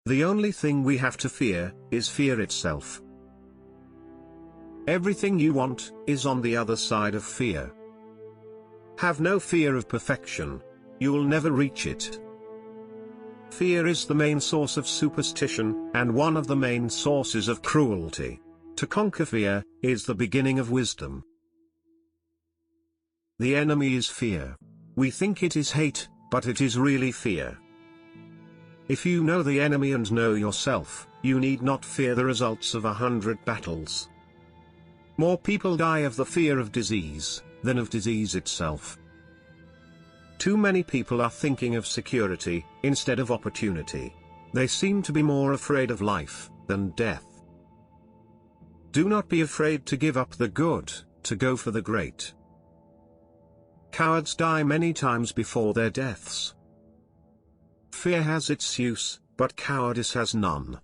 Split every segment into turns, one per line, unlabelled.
The only thing we have to fear is fear itself. Everything you want is on the other side of fear. Have no fear of perfection. You'll never reach it. Fear is the main source of superstition, and one of the main sources of cruelty. To conquer fear is the beginning of wisdom. The enemy is fear. We think it is hate, but it is really fear. If you know the enemy and know yourself, you need not fear the results of 100 battles. More people die of the fear of disease than of disease itself. Too many people are thinking of security instead of opportunity. They seem to be more afraid of life than death. Do not be afraid to give up the good, to go for the great. Cowards die many times before their deaths. Fear has its use, but cowardice has none.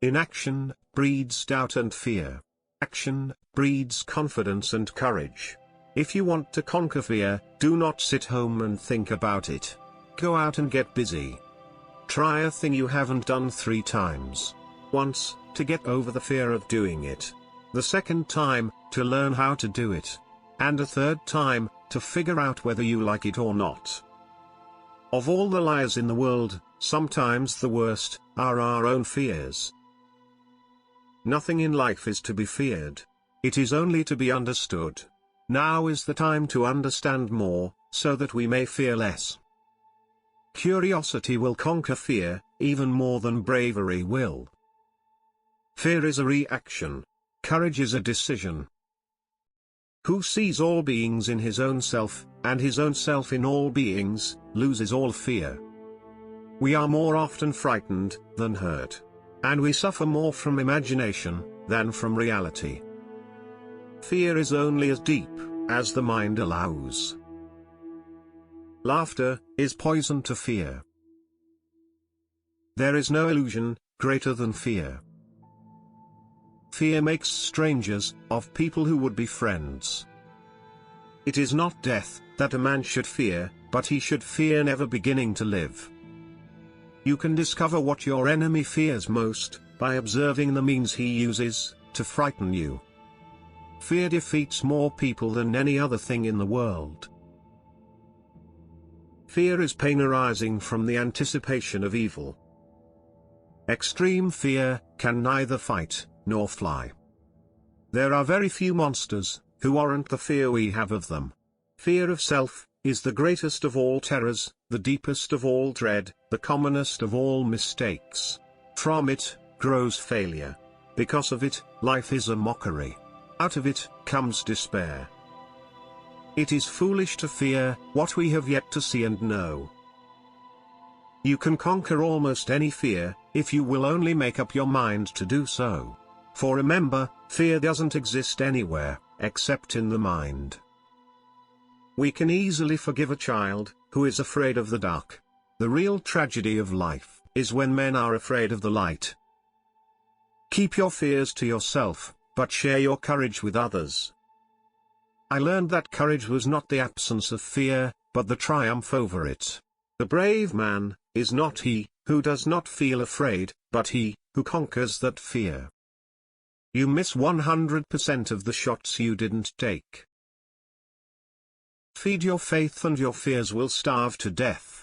Inaction breeds doubt and fear. Action breeds confidence and courage. If you want to conquer fear, do not sit home and think about it. Go out and get busy. Try a thing you haven't done 3 times. Once, to get over the fear of doing it. The second time, to learn how to do it. And a third time, to figure out whether you like it or not. Of all the lies in the world, sometimes the worst are our own fears. Nothing in life is to be feared. It is only to be understood. Now is the time to understand more, so that we may fear less. Curiosity will conquer fear, even more than bravery will. Fear is a reaction. Courage is a decision. Who sees all beings in his own self, and his own self in all beings, loses all fear. We are more often frightened than hurt. And we suffer more from imagination than from reality. Fear is only as deep as the mind allows. Laughter is poison to fear. There is no illusion greater than fear. Fear makes strangers of people who would be friends. It is not death that a man should fear, but he should fear never beginning to live. You can discover what your enemy fears most by observing the means he uses to frighten you. Fear defeats more people than any other thing in the world. Fear is pain arising from the anticipation of evil. Extreme fear can neither fight nor fly. There are very few monsters who warrant the fear we have of them. Fear of self is the greatest of all terrors, the deepest of all dread, the commonest of all mistakes. From it grows failure. Because of it, life is a mockery. Out of it comes despair. It is foolish to fear what we have yet to see and know. You can conquer almost any fear, if you will only make up your mind to do so. For remember, fear doesn't exist anywhere, except in the mind. We can easily forgive a child who is afraid of the dark. The real tragedy of life is when men are afraid of the light. Keep your fears to yourself, but share your courage with others. I learned that courage was not the absence of fear, but the triumph over it. The brave man is not he who does not feel afraid, but he who conquers that fear. You miss 100% of the shots you didn't take. Feed your faith and your fears will starve to death.